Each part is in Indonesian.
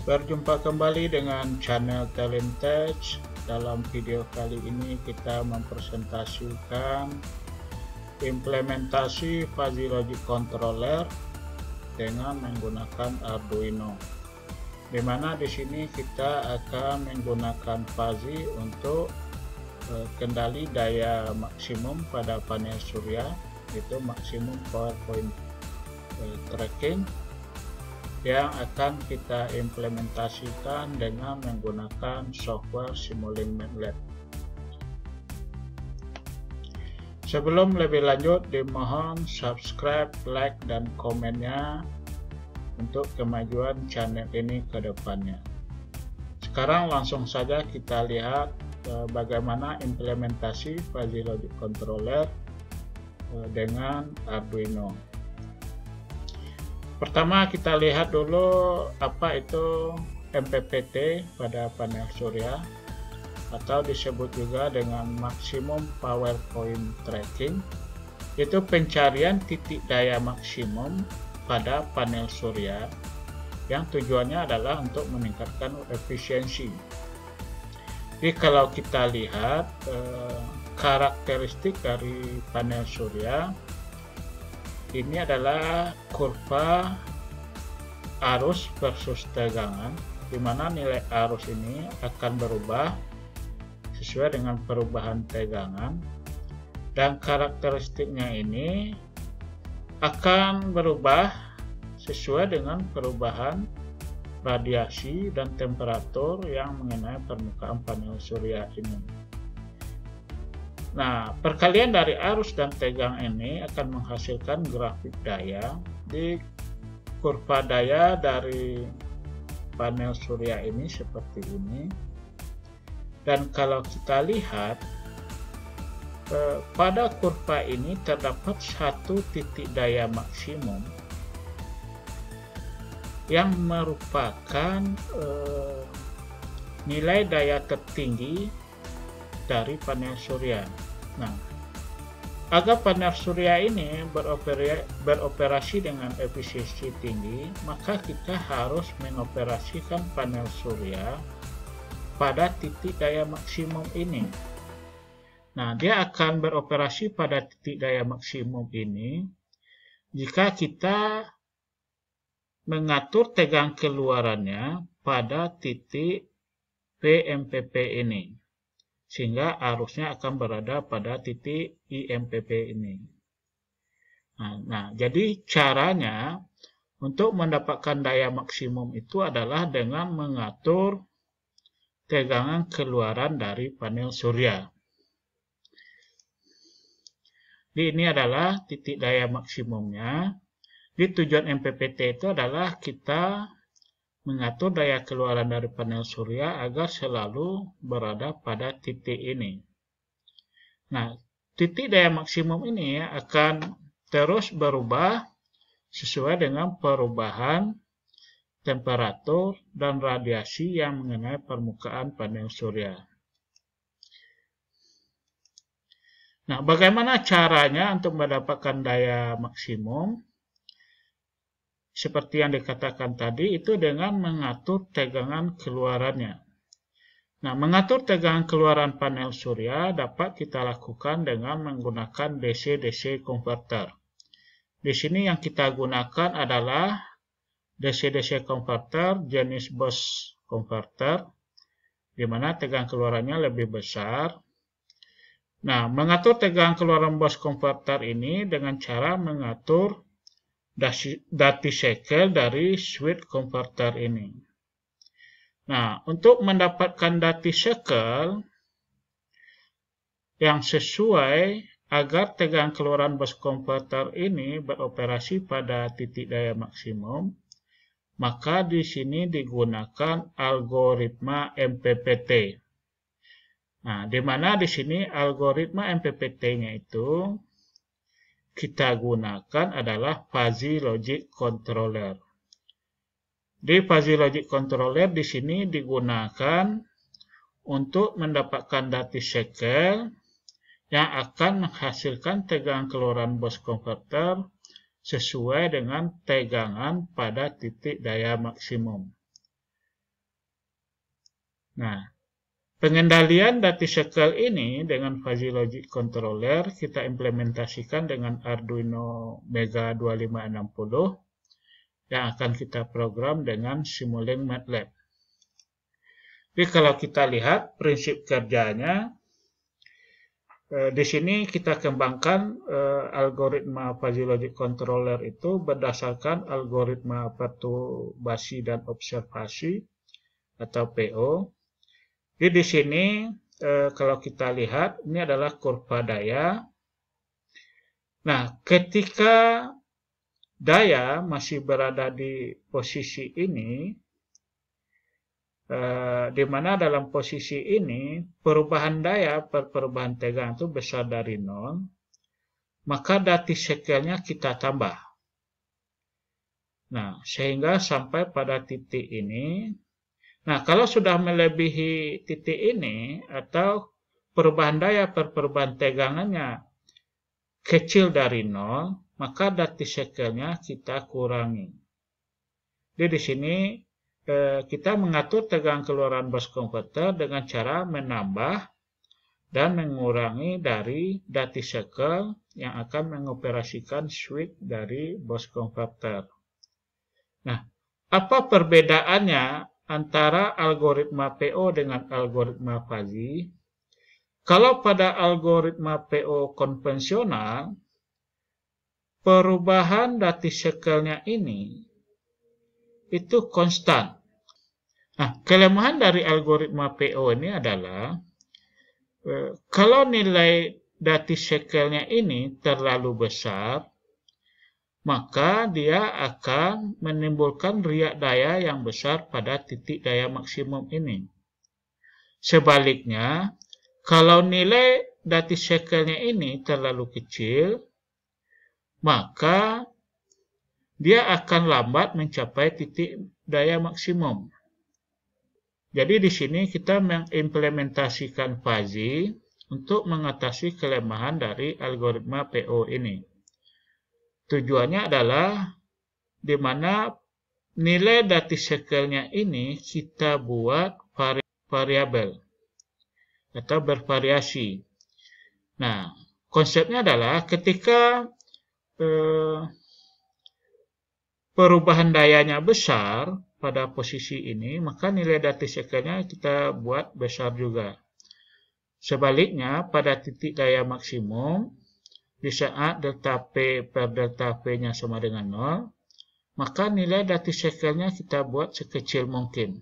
Berjumpa kembali dengan channel Talentage. Dalam video kali ini kita mempresentasikan implementasi fuzzy logic controller dengan menggunakan Arduino. Di mana di sini kita akan menggunakan fuzzy untuk kendali daya maksimum pada panel surya, itu maksimum power point tracking, yang akan kita implementasikan dengan menggunakan software Simulink MATLAB. Sebelum lebih lanjut, dimohon subscribe, like, dan komennya untuk kemajuan channel ini ke depannya. Sekarang langsung saja kita lihat bagaimana implementasi fuzzy logic controller dengan Arduino. Pertama kita lihat dulu apa itu MPPT pada panel surya, atau disebut juga dengan maksimum power point tracking. Itu pencarian titik daya maksimum pada panel surya yang tujuannya adalah untuk meningkatkan efisiensi. Jadi kalau kita lihat karakteristik dari panel surya, ini adalah kurva arus versus tegangan, di mana nilai arus ini akan berubah sesuai dengan perubahan tegangan, dan karakteristiknya ini akan berubah sesuai dengan perubahan radiasi dan temperatur yang mengenai permukaan panel surya ini. Nah, perkalian dari arus dan tegangan ini akan menghasilkan grafik daya. Di kurva daya dari panel surya ini seperti ini. Dan kalau kita lihat, pada kurva ini terdapat satu titik daya maksimum yang merupakan nilai daya tertinggi dari panel surya. Nah, agar panel surya ini beroperasi dengan efisiensi tinggi, maka kita harus mengoperasikan panel surya pada titik daya maksimum ini. Nah, dia akan beroperasi pada titik daya maksimum ini jika kita mengatur tegangan keluarannya pada titik PMPP ini, sehingga arusnya akan berada pada titik IMPP ini. Nah, jadi caranya untuk mendapatkan daya maksimum itu adalah dengan mengatur tegangan keluaran dari panel surya. Jadi ini adalah titik daya maksimumnya. Di tujuan MPPT itu adalah kita mengatur daya keluaran dari panel surya agar selalu berada pada titik ini. Nah, titik daya maksimum ini akan terus berubah sesuai dengan perubahan temperatur dan radiasi yang mengenai permukaan panel surya. Nah, bagaimana caranya untuk mendapatkan daya maksimum? Seperti yang dikatakan tadi, itu dengan mengatur tegangan keluarannya. Nah, mengatur tegangan keluaran panel surya dapat kita lakukan dengan menggunakan DC-DC converter. Di sini yang kita gunakan adalah DC-DC converter jenis bus converter, di mana tegangan keluarannya lebih besar. Nah, mengatur tegangan keluaran bus converter ini dengan cara mengatur duty cycle dari switch converter ini. Nah, untuk mendapatkan duty cycle yang sesuai agar tegangan keluaran bus converter ini beroperasi pada titik daya maksimum, maka di sini digunakan algoritma MPPT. Nah, di mana di sini algoritma MPPT-nya itu kita gunakan adalah fuzzy logic controller. Di fuzzy logic controller di sini digunakan untuk mendapatkan duty cycle yang akan menghasilkan tegangan keluaran bus converter sesuai dengan tegangan pada titik daya maksimum. Nah, pengendalian DatiCycle ini dengan fuzzy logic controller kita implementasikan dengan Arduino Mega 2560 yang akan kita program dengan Simulink MATLAB. Jadi kalau kita lihat prinsip kerjanya, di sini kita kembangkan algoritma fuzzy logic controller itu berdasarkan algoritma perturbasi dan observasi atau PO. Jadi di sini kalau kita lihat ini adalah kurva daya. Nah, ketika daya masih berada di posisi ini, di mana dalam posisi ini perubahan daya per perubahan tegangan itu besar dari 0, maka DatiCycle-nya kita tambah. Nah, sehingga sampai pada titik ini. Nah, kalau sudah melebihi titik ini atau perubahan daya per perubahan tegangannya kecil dari 0, maka DatiCycle-nya kita kurangi. Jadi di sini kita mengatur tegangan keluaran boost converter dengan cara menambah dan mengurangi dari DatiCycle yang akan mengoperasikan switch dari boost converter. Nah, apa perbedaannya antara algoritma PO dengan algoritma fuzzy? Kalau pada algoritma PO konvensional, perubahan DatiCycle-nya ini itu konstan. Nah, kelemahan dari algoritma PO ini adalah kalau nilai DatiCycle-nya ini terlalu besar, maka dia akan menimbulkan riak daya yang besar pada titik daya maksimum ini. Sebaliknya, kalau nilai DatiCycle-nya ini terlalu kecil, maka dia akan lambat mencapai titik daya maksimum. Jadi di sini kita mengimplementasikan fuzzy untuk mengatasi kelemahan dari algoritma PO ini. Tujuannya adalah di mana nilai DatiCycle-nya ini kita buat variabel atau bervariasi. Nah, konsepnya adalah ketika perubahan dayanya besar pada posisi ini, maka nilai DatiCycle-nya kita buat besar juga. Sebaliknya, pada titik daya maksimum, di saat delta P per delta P-nya sama dengan 0, maka nilai DatiCycle-nya kita buat sekecil mungkin.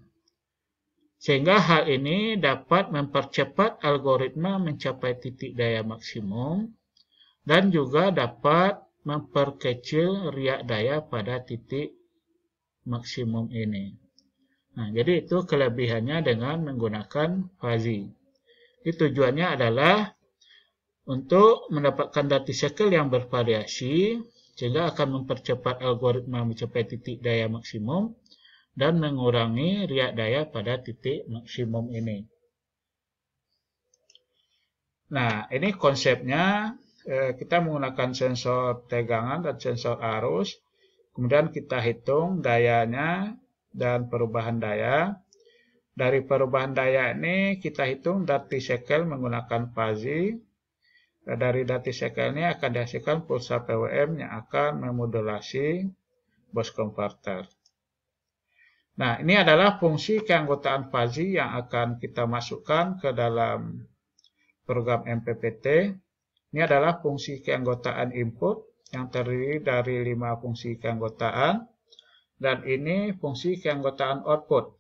Sehingga hal ini dapat mempercepat algoritma mencapai titik daya maksimum dan juga dapat memperkecil riak daya pada titik maksimum ini. Nah, jadi itu kelebihannya dengan menggunakan fuzzy. Jadi tujuannya adalah untuk mendapatkan DatiCycle yang bervariasi sehingga akan mempercepat algoritma mencapai titik daya maksimum dan mengurangi riak daya pada titik maksimum ini. Nah, ini konsepnya. Kita menggunakan sensor tegangan dan sensor arus, kemudian kita hitung dayanya dan perubahan daya. Dari perubahan daya ini kita hitung DatiCycle menggunakan fuzzy. Dari DatiCycle ini akan dihasilkan pulsa PWM yang akan memodulasi boost converter. Nah, ini adalah fungsi keanggotaan fuzzy yang akan kita masukkan ke dalam program MPPT. Ini adalah fungsi keanggotaan input yang terdiri dari 5 fungsi keanggotaan. Dan ini fungsi keanggotaan output.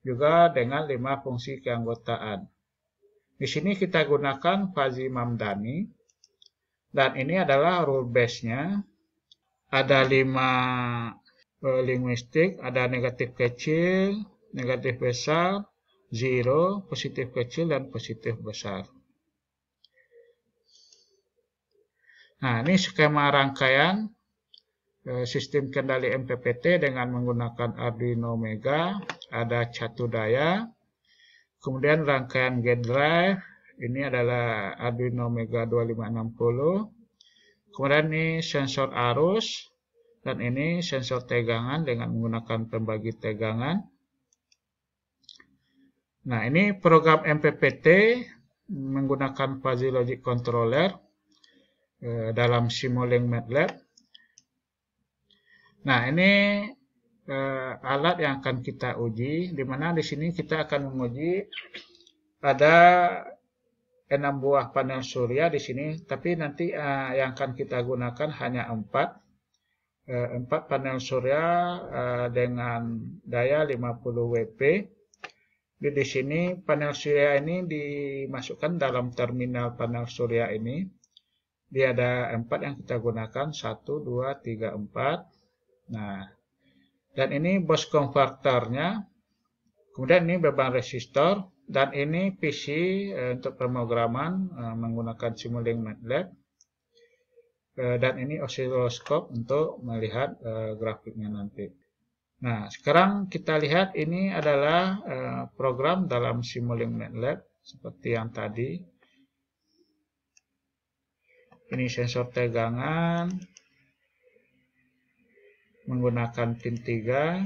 Juga dengan 5 fungsi keanggotaan. Di sini kita gunakan fuzzy Mamdani. Dan ini adalah rule base-nya. Ada 5 linguistik. Ada negatif kecil, negatif besar, zero, positif kecil, dan positif besar. Nah, ini skema rangkaian sistem kendali MPPT dengan menggunakan Arduino Mega. Ada catu daya. Kemudian rangkaian gate drive. Ini adalah Arduino Mega 2560. Kemudian ini sensor arus. Dan ini sensor tegangan dengan menggunakan pembagi tegangan. Nah, ini program MPPT menggunakan Fuzzy Logic Controller dalam Simulink MATLAB. Nah, ini alat yang akan kita uji, di mana di sini kita akan menguji ada 6 buah panel surya di sini, tapi nanti yang akan kita gunakan hanya 4 panel surya dengan daya 50 WP. Di sini panel surya ini dimasukkan dalam terminal panel surya ini. Dia ada 4 yang kita gunakan, 1, 2, 3, 4. Nah, dan ini bus konverternya. Kemudian ini beban resistor. Dan ini PC untuk pemrograman menggunakan Simulink MATLAB. Dan ini osiloskop untuk melihat grafiknya nanti. Nah, sekarang kita lihat ini adalah program dalam Simulink MATLAB seperti yang tadi. Ini sensor tegangan menggunakan pin 3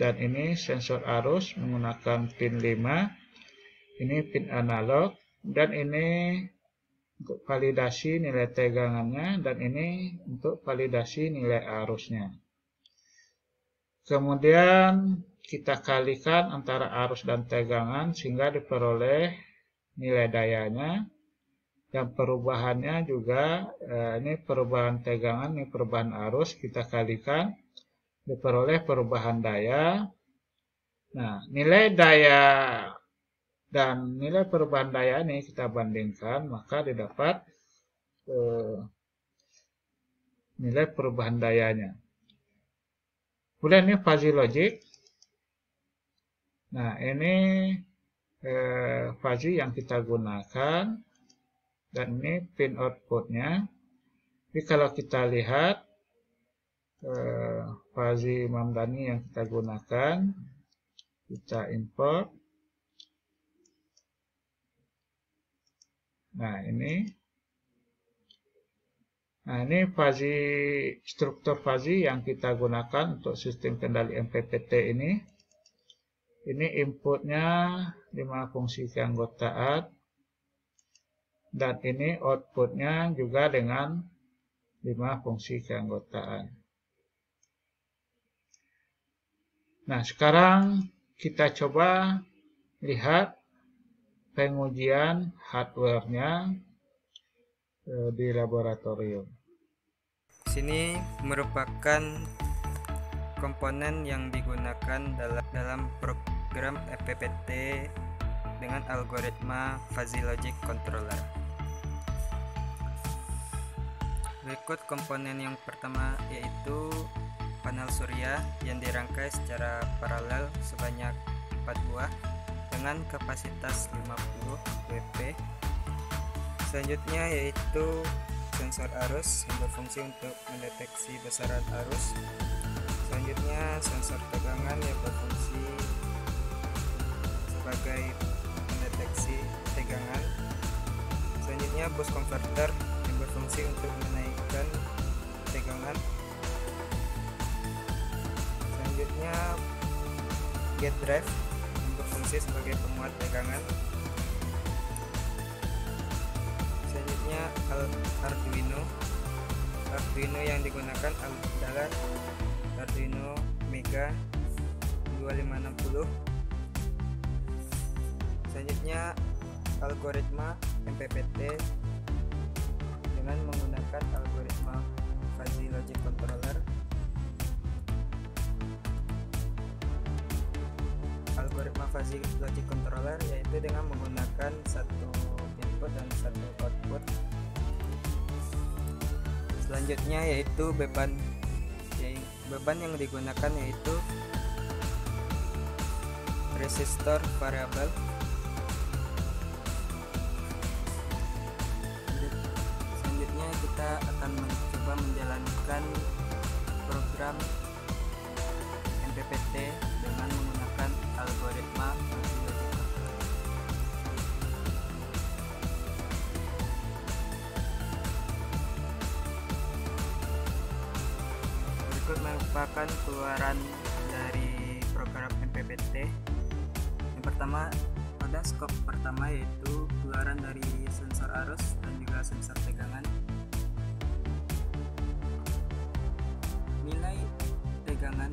dan ini sensor arus menggunakan pin 5. Ini pin analog dan ini untuk validasi nilai tegangannya dan ini untuk validasi nilai arusnya. Kemudian kita kalikan antara arus dan tegangan sehingga diperoleh nilai dayanya. Dan perubahannya juga ini perubahan tegangan, ini perubahan arus kita kalikan diperoleh perubahan daya. Nah, nilai daya dan nilai perubahan daya ini kita bandingkan, maka didapat nilai perubahan dayanya. Kemudian ini Fuzzy Logic. Nah, ini fuzzy yang kita gunakan. Dan ini pin outputnya. Jadi kalau kita lihat fuzzy Mamdani yang kita gunakan, kita import. Nah, ini fuzzy struktur fuzzy yang kita gunakan untuk sistem kendali MPPT ini. Ini inputnya 5 fungsi keanggotaan. Dan ini outputnya juga dengan 5 fungsi keanggotaan. Nah, sekarang kita coba lihat pengujian hardware-nya di laboratorium. Sini merupakan komponen yang digunakan dalam program MPPT dengan algoritma Fuzzy Logic Controller. Berikut komponen yang pertama yaitu panel surya yang dirangkai secara paralel sebanyak 4 buah dengan kapasitas 50 WP. Selanjutnya yaitu sensor arus yang berfungsi untuk mendeteksi besaran arus. Selanjutnya sensor tegangan yang berfungsi sebagai mendeteksi tegangan. Selanjutnya bus converter yang berfungsi untuk menaikkan tegangan. Selanjutnya gate drive yang berfungsi sebagai pemuat tegangan. Selanjutnya Arduino yang digunakan adalah Arduino Mega 2560. Selanjutnya algoritma MPPT dengan menggunakan algoritma Fuzzy Logic Controller. Algoritma Fuzzy Logic Controller yaitu dengan menggunakan satu input dan satu output. Selanjutnya yaitu beban yang digunakan yaitu resistor variabel. Selanjutnya kita akan mencoba menjalankan program MPPT dengan menggunakan algoritma Fuzzy Logic Controller. Berikut merupakan keluaran dari program MPPT. Yang pertama Pada skop pertama yaitu keluaran dari sensor arus dan juga sensor tegangan. Nilai tegangan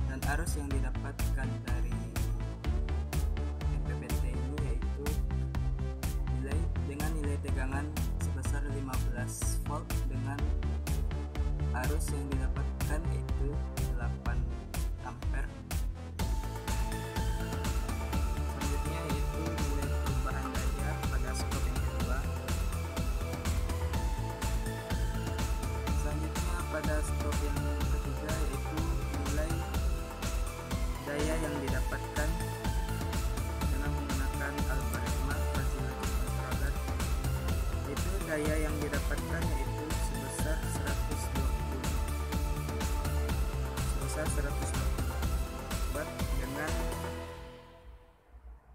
dan arus yang didapatkan dari MPBT ini yaitu nilai tegangan sebesar 15 volt dengan arus yang didapatkan yaitu 8 ampere. Selanjutnya yaitu nilai perubahan daya pada skop yang kedua. Selanjutnya pada skop yang ketiga yaitu nilai daya yang didapatkan dengan menggunakan algoritma fuzzy logic controller. Itu daya yang didapatkan yaitu sebesar 120 watt dengan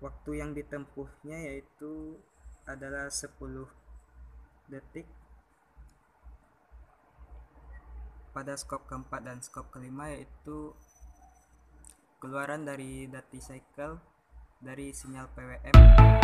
waktu yang ditempuhnya yaitu adalah 10 detik. Pada skop keempat dan skop kelima yaitu keluaran dari duty cycle dari sinyal PWM.